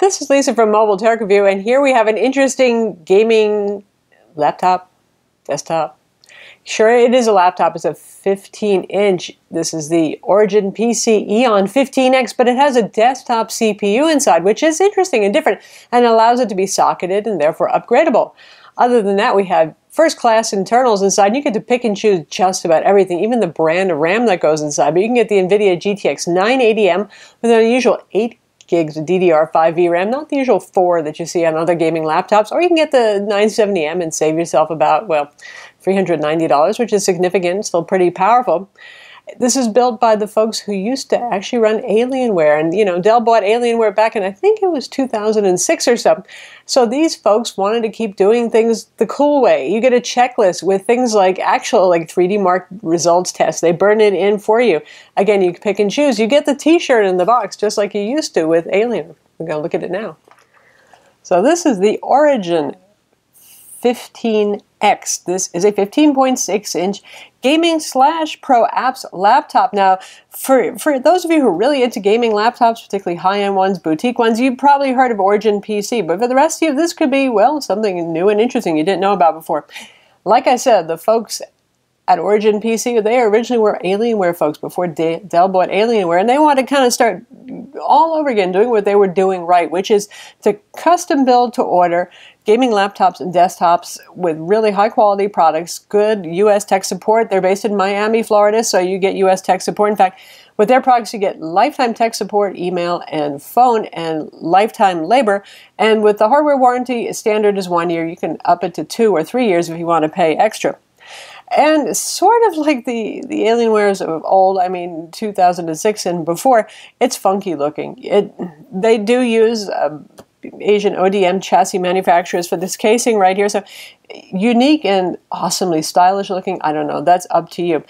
This is Lisa from Mobile Tech Review, and here we have an interesting gaming laptop, desktop. Sure, it is a laptop. It's a 15-inch. This is the Origin PC EON15-X, but it has a desktop CPU inside, which is interesting and different, and allows it to be socketed and therefore upgradable. Other than that, we have first-class internals inside. You get to pick and choose just about everything, even the brand of RAM that goes inside. But you can get the NVIDIA GTX 980M with an unusual 8 gigs of DDR5 VRAM, not the usual 4 that you see on other gaming laptops, or you can get the 970M and save yourself about, well, $390, which is significant, still pretty powerful. This is built by the folks who used to actually run Alienware, and Dell bought Alienware back in, I think it was 2006 or so. So these folks wanted to keep doing things the cool way. You get a checklist with things like actual 3D mark results tests. They burn it in for you. Again, you pick and choose. You get the t-shirt in the box just like you used to with Alienware. We're going to look at it now. So this is the Origin 15X. This is a 15.6-inch gaming/pro apps laptop. Now, for those of you who are really into gaming laptops, particularly high-end ones, boutique ones, you've probably heard of Origin PC. But for the rest of you, this could be, well, something new and interesting you didn't know about before. Like I said, the folks at Origin PC, they originally were Alienware folks before Dell bought Alienware, and they wanted to kind of start all over again doing what they were doing right, which is to custom build to order gaming laptops and desktops with really high quality products, good US tech support. They're based in Miami, Florida, so you get US tech support. In fact, with their products, you get lifetime tech support, email and phone, and lifetime labor. And with the hardware warranty, standard is 1 year. You can up it to 2 or 3 years if you want to pay extra. And sort of like the Alienwares of old, I mean 2006 and before, it's funky looking. They do use Asian ODM chassis manufacturers for this casing right here. So unique and awesomely stylish looking, I don't know, that's up to you.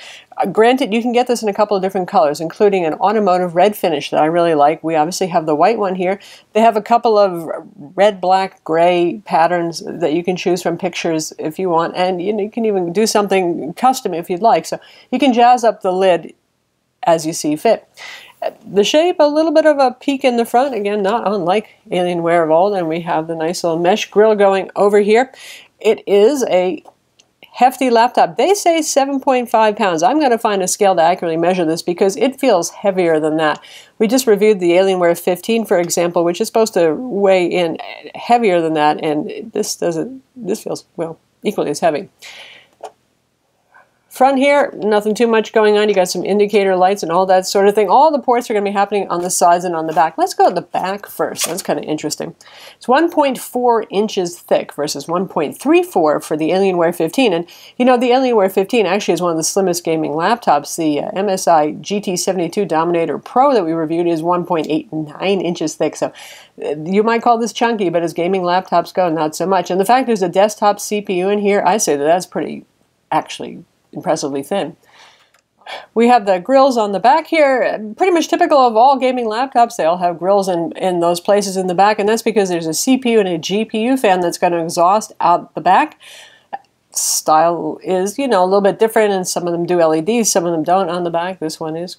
Granted, you can get this in a couple of different colors, including an automotive red finish that I really like. We obviously have the white one here. They have a couple of red, black, gray patterns that you can choose from pictures if you want, and you can even do something custom if you'd like. So you can jazz up the lid as you see fit. The shape, a little bit of a peak in the front, again, not unlike Alienware of old, and we have the nice little mesh grill going over here. It is a hefty laptop. They say 7.5 pounds. I'm going to find a scale to accurately measure this because it feels heavier than that. We just reviewed the Alienware 15, for example, which is supposed to weigh in heavier than that, and this feels, well, equally as heavy. Front here, nothing too much going on. You got some indicator lights and all that sort of thing. All the ports are going to be happening on the sides and on the back. Let's go to the back first. That's kind of interesting. It's 1.4 inches thick versus 1.34 for the Alienware 15. And the Alienware 15 actually is one of the slimmest gaming laptops. The MSI GT72 Dominator Pro that we reviewed is 1.89 inches thick. So you might call this chunky, but as gaming laptops go, not so much. And the fact there's a desktop CPU in here, I say that's pretty, actually, impressively thin. We have the grills on the back here, pretty much typical of all gaming laptops. They all have grills in those places in the back, and that's because there's a CPU and a GPU fan that's going to exhaust out the back. Style is, a little bit different, and some of them do LEDs, some of them don't on the back. This one is,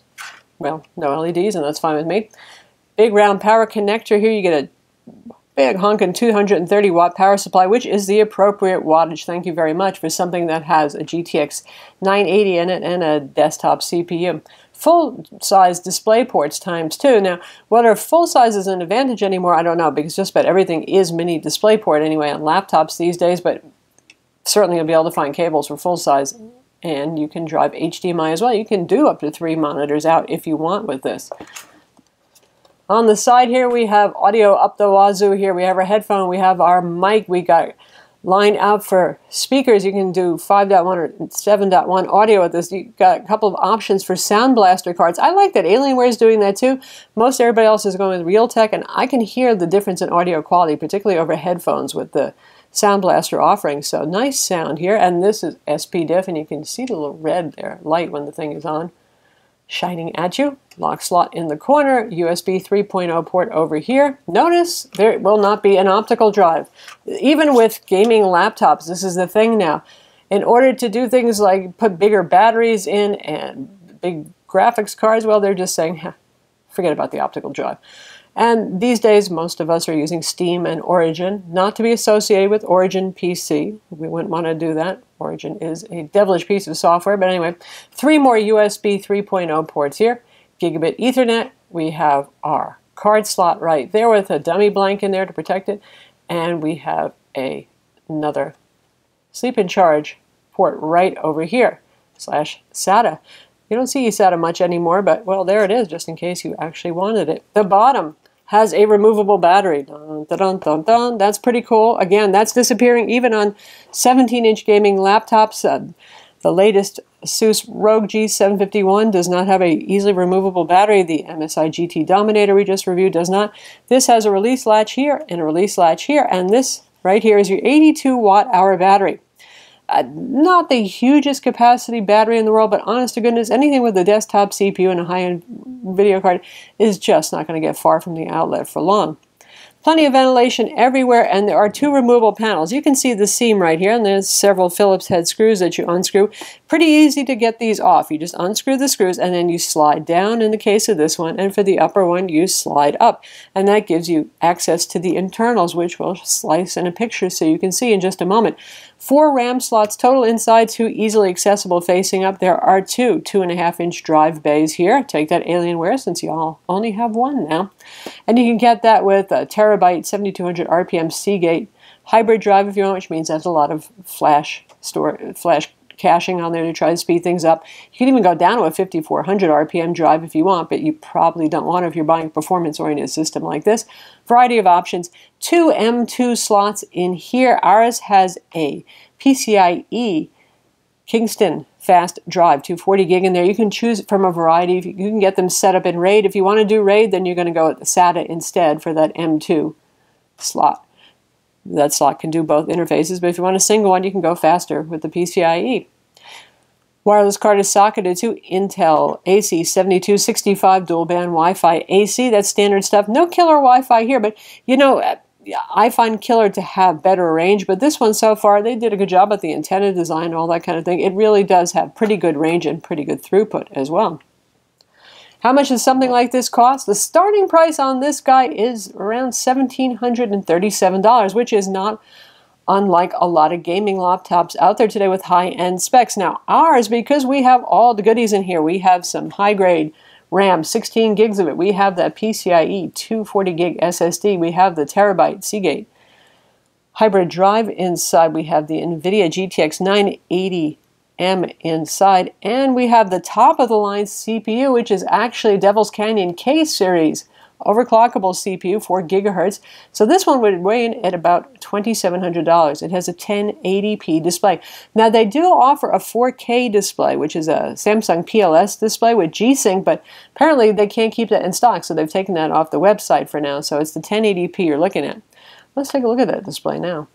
well, no LEDs, and that's fine with me. Big round power connector here. You get a big honkin' 230 watt power supply, which is the appropriate wattage, thank you very much, for something that has a GTX 980 in it and a desktop CPU. Full-size display ports ×2. Now, whether full-size is an advantage anymore, I don't know, because just about everything is mini DisplayPort anyway on laptops these days, but certainly you'll be able to find cables for full-size, and you can drive HDMI as well. You can do up to 3 monitors out if you want with this. On the side here, we have audio up the wazoo here. We have our headphone. We have our mic. We got line out for speakers. You can do 5.1 or 7.1 audio with this. You got a couple of options for Sound Blaster cards. I like that Alienware is doing that too. Most everybody else is going with Realtek, and I can hear the difference in audio quality, particularly over headphones with the Sound Blaster offering. So nice sound here. And this is SPDIF, and you can see the little red there, light when the thing is on, shining at you. Lock slot in the corner, USB 3.0 port over here. Notice there will not be an optical drive. Even with gaming laptops, this is the thing now. In order to do things like put bigger batteries in and big graphics cards, well, they're just saying, forget about the optical drive. And these days, most of us are using Steam and Origin, not to be associated with Origin PC. We wouldn't want to do that. Origin is a devilish piece of software. But anyway, 3 more USB 3.0 ports here. Gigabit Ethernet. We have our card slot right there with a dummy blank in there to protect it. And we have another sleep and charge port right over here, /SATA. You don't see SATA much anymore, but well, there it is, just in case you actually wanted it. The bottom has a removable battery. Dun, dun, dun, dun, dun. That's pretty cool. Again, that's disappearing even on 17-inch gaming laptops. The latest ASUS ROG G751 does not have a easily removable battery. The MSI GT Dominator we just reviewed does not. This has a release latch here and a release latch here, and this right here is your 82 watt-hour battery. Not the hugest capacity battery in the world, but honest to goodness, anything with a desktop CPU and a high-end video card is just not going to get far from the outlet for long. Plenty of ventilation everywhere, and there are 2 removable panels. You can see the seam right here, and there's several Phillips head screws that you unscrew. Pretty easy to get these off. You just unscrew the screws, and then you slide down in the case of this one, and for the upper one, you slide up. And that gives you access to the internals, which we'll slice in a picture so you can see in just a moment. 4 RAM slots total inside, 2 easily accessible facing up. There are 2 2.5-inch drive bays here. Take that Alienware, since you all only have 1 now. And you can get that with a terabyte 7200 RPM Seagate hybrid drive if you want, which means that's a lot of flash caching on there to try to speed things up. You can even go down to a 5400 RPM drive if you want, but you probably don't want to if you're buying a performance-oriented system like this. Variety of options. 2 M2 slots in here. Ours has a PCIe Kingston fast drive, 240 gig in there. You can choose from a variety. You can get them set up in RAID. If you want to do RAID, then you're going to go with the SATA instead for that M2 slot. That slot can do both interfaces, but if you want a single one, you can go faster with the PCIe. Wireless card is socketed to Intel AC7265 dual band Wi-Fi AC. That's standard stuff. No killer Wi-Fi here, but you know, I find killer to have better range, but this one so far, they did a good job with the antenna design and all that kind of thing. It really does have pretty good range and pretty good throughput as well. How much does something like this cost? The starting price on this guy is around $1,737, which is not unlike a lot of gaming laptops out there today with high-end specs. Now, ours, because we have all the goodies in here, we have some high-grade RAM, 16 gigs of it. We have that PCIe 240 gig SSD. We have the terabyte Seagate hybrid drive inside. We have the NVIDIA GTX 980M inside, and we have the top-of-the-line CPU, which is actually Devil's Canyon K-series overclockable CPU, 4 gigahertz. So this one would weigh in at about $2,700. It has a 1080p display. Now they do offer a 4K display, which is a Samsung PLS display with G-Sync, but apparently they can't keep that in stock, so they've taken that off the website for now. So it's the 1080p you're looking at. Let's take a look at that display now.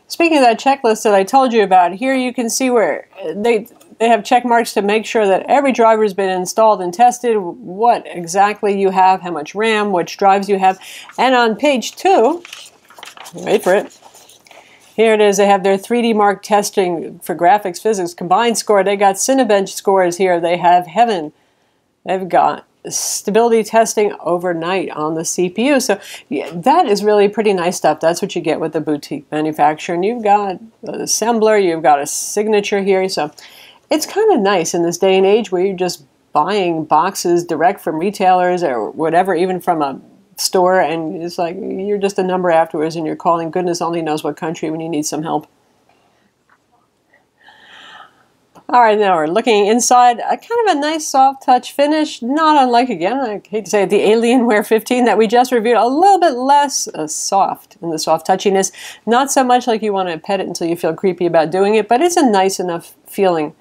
Speaking of that checklist that I told you about, here you can see where they have check marks to make sure that every driver has been installed and tested, what exactly you have, how much RAM, which drives you have. And on page 2, wait for it, here it is, they have their 3D Mark testing for graphics, physics, combined score. They got Cinebench scores here. They have Heaven. They've got stability testing overnight on the CPU. So yeah, that is really pretty nice stuff. That's what you get with the boutique manufacturer. And you've got an assembler, you've got a signature here. So it's kind of nice in this day and age where you're just buying boxes direct from retailers or whatever, even from a store, and it's like you're just a number afterwards and you're calling goodness only knows what country when you need some help. All right, now we're looking inside. A kind of a nice soft touch finish, not unlike, again, I hate to say it, the Alienware 15 that we just reviewed. A little bit less soft in the soft touchiness. Not so much like you want to pet it until you feel creepy about doing it, but it's a nice enough feeling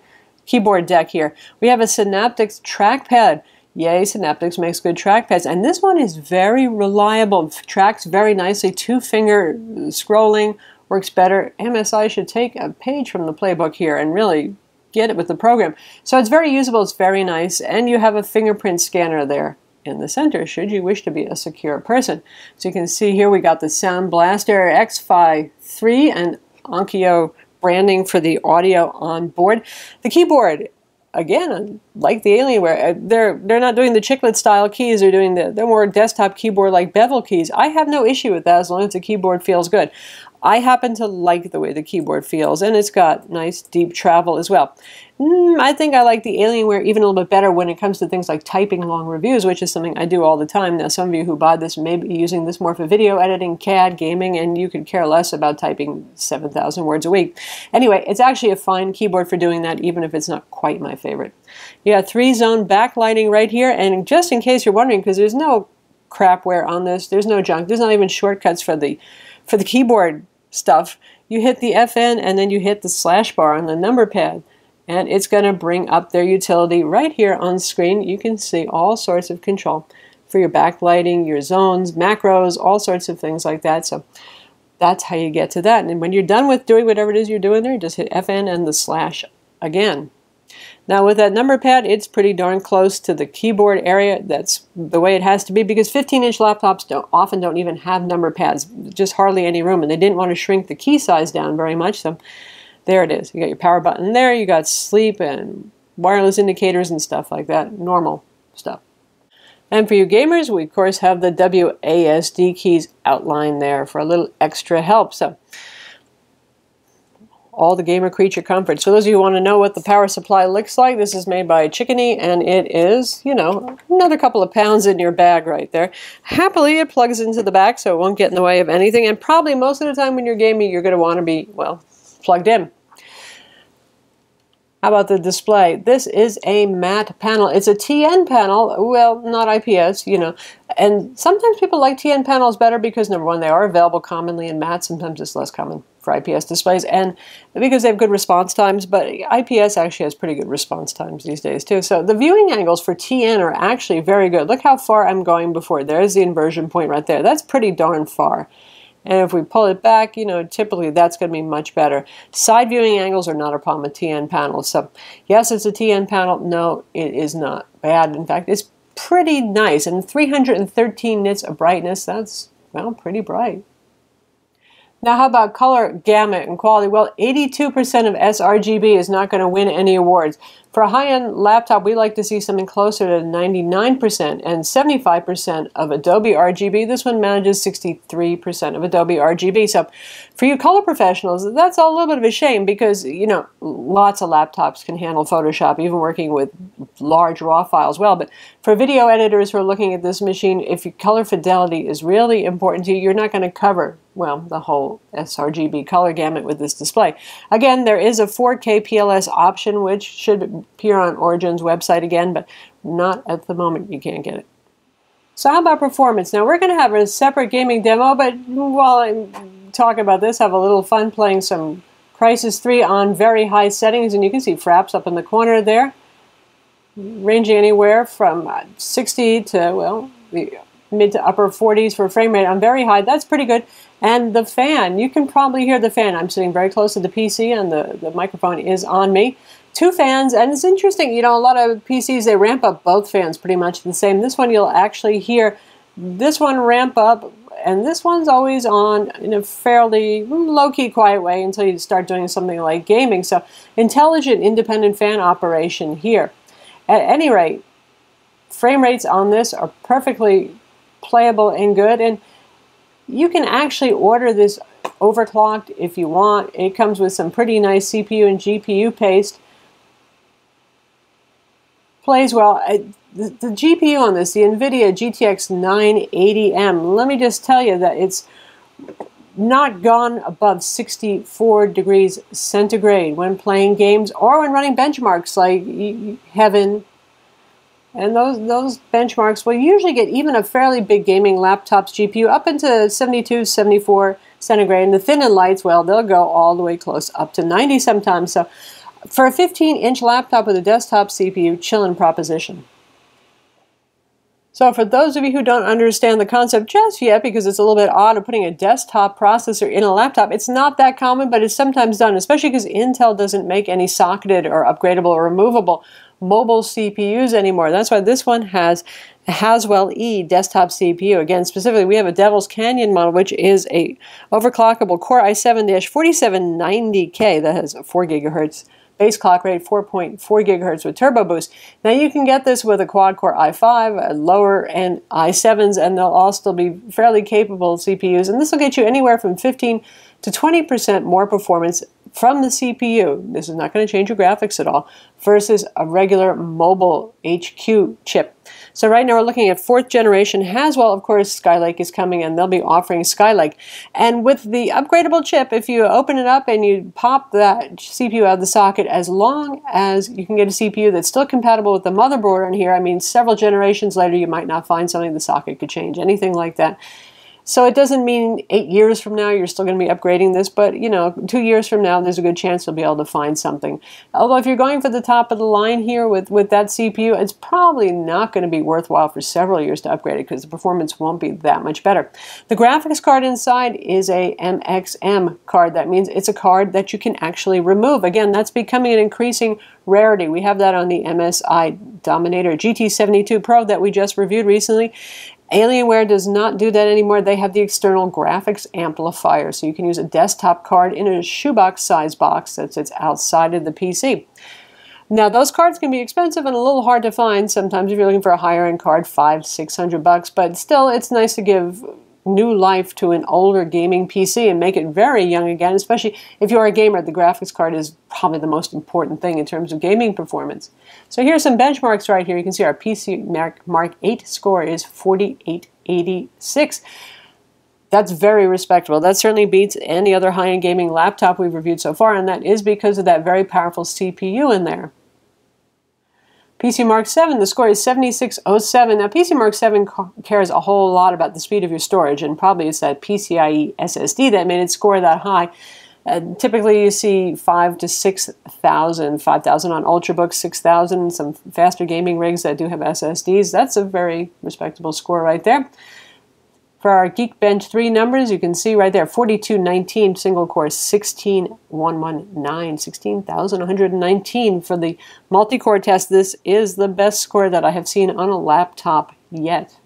keyboard deck here. We have a Synaptics trackpad. Yay, Synaptics makes good trackpads. And this one is very reliable. Tracks very nicely. 2-finger scrolling works better. MSI should take a page from the playbook here and really get it with the program. So it's very usable, it's very nice, and you have a fingerprint scanner there in the center should you wish to be a secure person. So you can see here we got the Sound Blaster X-Fi 3 and Onkyo branding for the audio on board. The keyboard again, like the Alienware, they're not doing the chiclet style keys. They're doing the more desktop keyboard like bevel keys. I have no issue with that as long as the keyboard feels good. I happen to like the way the keyboard feels, and it's got nice deep travel as well. I think I like the Alienware even a little bit better when it comes to things like typing long reviews, which is something I do all the time. Now, some of you who buy this may be using this more for video editing, CAD, gaming, and you could care less about typing 7,000 words a week. Anyway, it's actually a fine keyboard for doing that, even if it's not quite my favorite. You got 3-zone backlighting right here, and just in case you're wondering, because there's no crapware on this, there's no junk, there's not even shortcuts for the keyboard stuff. You hit the FN and then you hit the slash bar on the number pad, and it's going to bring up their utility right here on screen. You can see all sorts of control for your backlighting, your zones, macros, all sorts of things like that. So that's how you get to that. And when you're done with doing whatever it is you're doing there, just hit FN and the slash again. Now with that number pad, it's pretty darn close to the keyboard area. That's the way it has to be, because 15-inch laptops often don't even have number pads, just hardly any room, and they didn't want to shrink the key size down very much, so there it is. You got your power button there, you got sleep and wireless indicators and stuff like that, normal stuff. And for you gamers, we of course have the WASD keys outlined there for a little extra help. So all the gamer creature comforts. For those of you who want to know what the power supply looks like, this is made by Chickeny, and it is, you know, another couple of pounds in your bag right there. Happily, it plugs into the back, so it won't get in the way of anything, and probably most of the time when you're gaming, you're going to want to be, well, plugged in. How about the display? This is a matte panel. It's a TN panel, well, not IPS, you know, and sometimes people like TN panels better because, number one, they are available commonly in matte. Sometimes it's less common for IPS displays, and because they have good response times, but IPS actually has pretty good response times these days too. So the viewing angles for TN are actually very good. Look how far I'm going before. There's the inversion point right there. That's pretty darn far. And if we pull it back, you know, typically that's going to be much better. Side viewing angles are not a problem with TN panels. So yes, it's a TN panel. No, it is not bad. In fact, it's pretty nice. And 313 nits of brightness, that's, well, pretty bright. Now, how about color gamut and quality? Well, 82% of sRGB is not going to win any awards. For a high-end laptop, we like to see something closer to 99% and 75% of Adobe RGB. This one manages 63% of Adobe RGB. So for you color professionals, that's a little bit of a shame because, you know, lots of laptops can handle Photoshop, even working with large RAW files well. But for video editors who are looking at this machine, if your color fidelity is really important to you, you're not going to cover, well, the whole sRGB color gamut with this display. Again, there is a 4K PLS option, which should appear on Origin's website again, but not at the moment. You can't get it. So how about performance? Now, we're going to have a separate gaming demo, but while I'm talking about this, have a little fun playing some Crysis 3 on very high settings, and you can see Fraps up in the corner there, ranging anywhere from 60 to, well, the mid to upper 40s for frame rate on very high. That's pretty good. And the fan, you can probably hear the fan. I'm sitting very close to the PC and the microphone is on me. 2 fans, and it's interesting, you know, a lot of PCs, they ramp up both fans pretty much the same. This one you'll actually hear this one ramp up, and this one's always on in a fairly low-key, quiet way until you start doing something like gaming. So intelligent, independent fan operation here. At any rate, frame rates on this are perfectly playable and good, and you can actually order this overclocked if you want. It comes with some pretty nice CPU and GPU paste. Plays well. The GPU on this, the NVIDIA GTX 980M, let me just tell you that it's not gone above 64 degrees centigrade when playing games or when running benchmarks like Heaven. And those benchmarks will usually get even a fairly big gaming laptop's GPU up into 72, 74 centigrade. And the thin and lights, well, they'll go all the way close up to 90 sometimes. So for a 15-inch laptop with a desktop CPU, chillin' proposition. So for those of you who don't understand the concept just yet, because it's a little bit odd of putting a desktop processor in a laptop, it's not that common, but it's sometimes done, especially because Intel doesn't make any socketed or upgradable or removable mobile CPUs anymore. That's why this one has a Haswell E desktop CPU. Again, specifically, we have a Devil's Canyon model, which is a overclockable Core i7-4790K that has a 4 gigahertz base clock rate, 4.4 gigahertz with turbo boost. Now you can get this with a quad-core i5, a lower-end i7s, and they'll all still be fairly capable CPUs. And this will get you anywhere from 15 to 20% more performance from the CPU. This is not going to change your graphics at all, versus a regular mobile HQ chip. So right now we're looking at 4th generation Haswell. Of course, Skylake is coming, and they'll be offering Skylake. And with the upgradable chip, if you open it up and you pop that CPU out of the socket, as long as you can get a CPU that's still compatible with the motherboard on here, I mean, several generations later, you might not find something the socket could change, anything like that. So it doesn't mean 8 years from now you're still going to be upgrading this, but 2 years from now there's a good chance you'll be able to find something. Although if you're going for the top of the line here with that CPU, it's probably not going to be worthwhile for several years to upgrade it because the performance won't be that much better. The graphics card inside is a MXM card. That means it's a card that you can actually remove. Again, that's becoming an increasing rarity. We have that on the MSI Dominator GT72 Pro that we just reviewed recently. Alienware does not do that anymore. They have the external graphics amplifier, so you can use a desktop card in a shoebox size box that sits outside of the PC. Now, those cards can be expensive and a little hard to find. Sometimes if you're looking for a higher-end card, $500-600, but still, it's nice to give new life to an older gaming PC and make it very young again, especially if you're a gamer. The graphics card is probably the most important thing in terms of gaming performance. So here's some benchmarks right here. You can see our PC Mark 8 score is 4886. That's very respectable. That certainly beats any other high-end gaming laptop we've reviewed so far, and that is because of that very powerful CPU in there. PC Mark 7, the score is 7607. Now, PC Mark 7 cares a whole lot about the speed of your storage, and probably it's that PCIe SSD that made it score that high. Typically, you see 5,000 to 6,000, 5,000 on Ultrabooks, 6,000, some faster gaming rigs that do have SSDs. That's a very respectable score right there. For our Geekbench 3 numbers, you can see right there, 4219 single core, 16119, 16,119 for the multi-core test. This is the best score that I have seen on a laptop yet.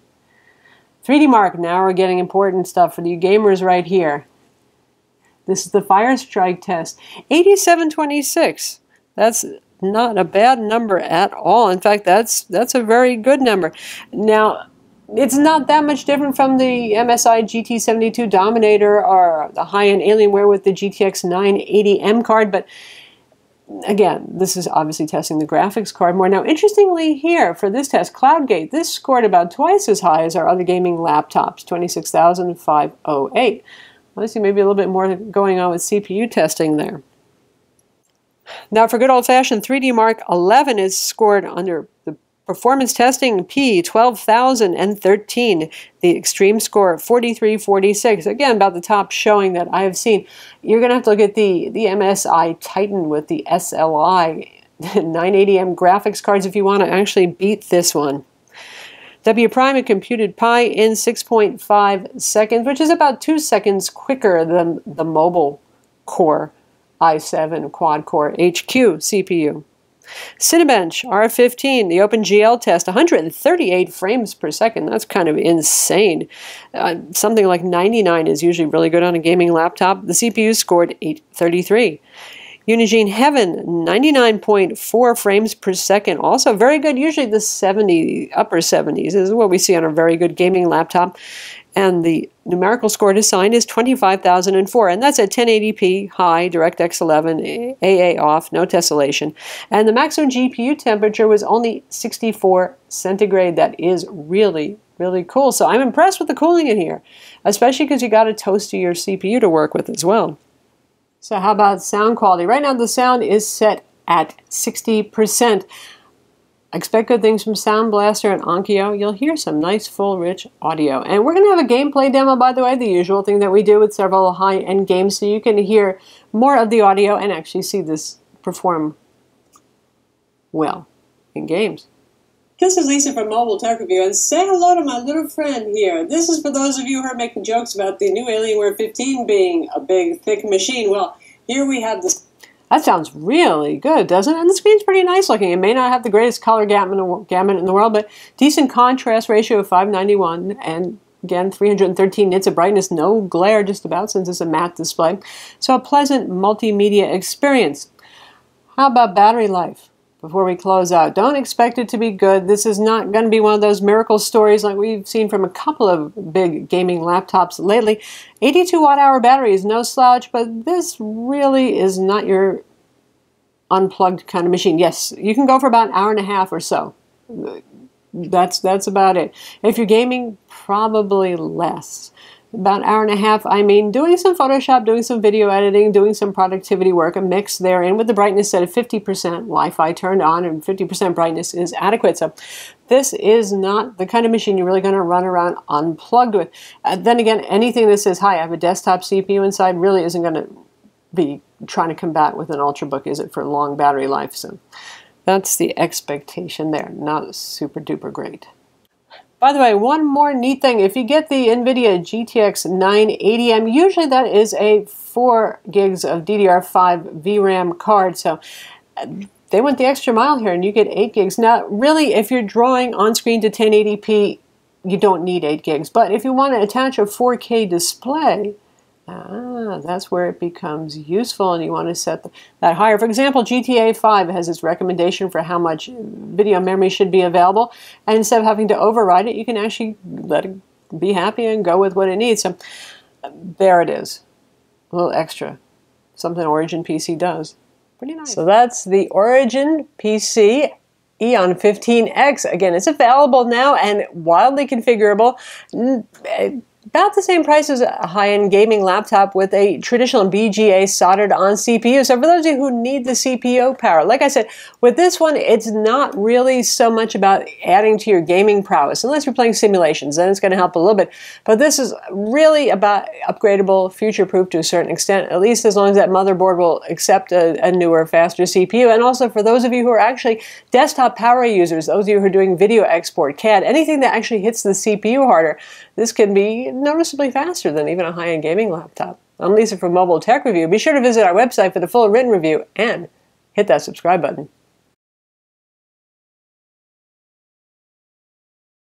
3D Mark, now we're getting important stuff for you gamers right here. This is the Firestrike test, 8726. That's not a bad number at all. In fact, that's a very good number. Now, it's not that much different from the MSI GT72 Dominator or the high-end Alienware with the GTX 980M card, but again, this is obviously testing the graphics card more. Now, interestingly here, for this test, CloudGate, this scored about twice as high as our other gaming laptops, 26,508. Obviously, maybe a little bit more going on with CPU testing there. Now, for good old-fashioned 3D Mark 11 is scored under the performance testing P12013, the extreme score 4346. Again, about the top showing that I have seen. You're going to have to look at the MSI Titan with the SLI 980M graphics cards if you want to actually beat this one. W Prime had computed Pi in 6.5 seconds, which is about 2 seconds quicker than the mobile core i7 quad-core HQ CPU. Cinebench R15, the OpenGL test, 138 frames per second. That's kind of insane. Something like 99 is usually really good on a gaming laptop. The CPU scored 833. Unigine Heaven, 99.4 frames per second. Also very good. Usually the upper 70s is what we see on a very good gaming laptop. And the numerical score to sign is 25,004. And that's at 1080p, high, DirectX 11, AA off, no tessellation. And the maximum GPU temperature was only 64 centigrade. That is really, really cool. So I'm impressed with the cooling in here, especially because you got a toasty your CPU to work with as well. So how about sound quality? Right now the sound is set at 60%. Expect good things from Sound Blaster and Onkyo. You'll hear some nice, full, rich audio. And we're going to have a gameplay demo, by the way, the usual thing that we do with several high-end games, so you can hear more of the audio and actually see this perform well in games. This is Lisa from Mobile Tech Review, and say hello to my little friend here. This is for those of you who are making jokes about the new Alienware 15 being a big, thick machine. Well, here we have this. That sounds really good, doesn't it? And the screen's pretty nice looking. It may not have the greatest color gamut in the world, but decent contrast ratio of 591, and again, 313 nits of brightness, no glare just about since it's a matte display. So a pleasant multimedia experience. How about battery life? Before we close out, don't expect it to be good. This is not going to be one of those miracle stories like we've seen from a couple of big gaming laptops lately. 82 watt-hour battery is no slouch, but this really is not your unplugged kind of machine. Yes, you can go for about an hour and a half or so. That's about it. If you're gaming, probably less. About an hour and a half, I mean, doing some Photoshop, doing some video editing, doing some productivity work, a mix therein with the brightness set at 50%, Wi-Fi turned on, and 50% brightness is adequate. So this is not the kind of machine you're really going to run around unplugged with. Then again, anything that says, hi, I have a desktop CPU inside really isn't going to be trying to combat with an Ultrabook, is it, for long battery life? So that's the expectation there. Not super duper great. By the way, one more neat thing, if you get the NVIDIA GTX 980M, usually that is a 4 gigs of DDR5 VRAM card, so they went the extra mile here and you get 8 gigs. Now, really, if you're drawing on screen to 1080p, you don't need 8 gigs, but if you want to attach a 4K display, that's where it becomes useful, and you want to set that higher. For example, GTA 5 has its recommendation for how much video memory should be available, and instead of having to override it, you can actually let it be happy and go with what it needs. So there it is, a little extra, something Origin PC does. Pretty nice. So that's the Origin PC EON15-X. Again, it's available now and wildly configurable. About the same price as a high-end gaming laptop with a traditional BGA soldered on CPU. So for those of you who need the CPU power, like I said, with this one, it's not really so much about adding to your gaming prowess, unless you're playing simulations, then it's going to help a little bit. But this is really about upgradable, future-proof to a certain extent, at least as long as that motherboard will accept a newer, faster CPU. And also for those of you who are actually desktop power users, those of you who are doing video export, CAD, anything that actually hits the CPU harder, this can be noticeably faster than even a high-end gaming laptop. I'm Lisa from Mobile Tech Review. Be sure to visit our website for the full written review and hit that subscribe button.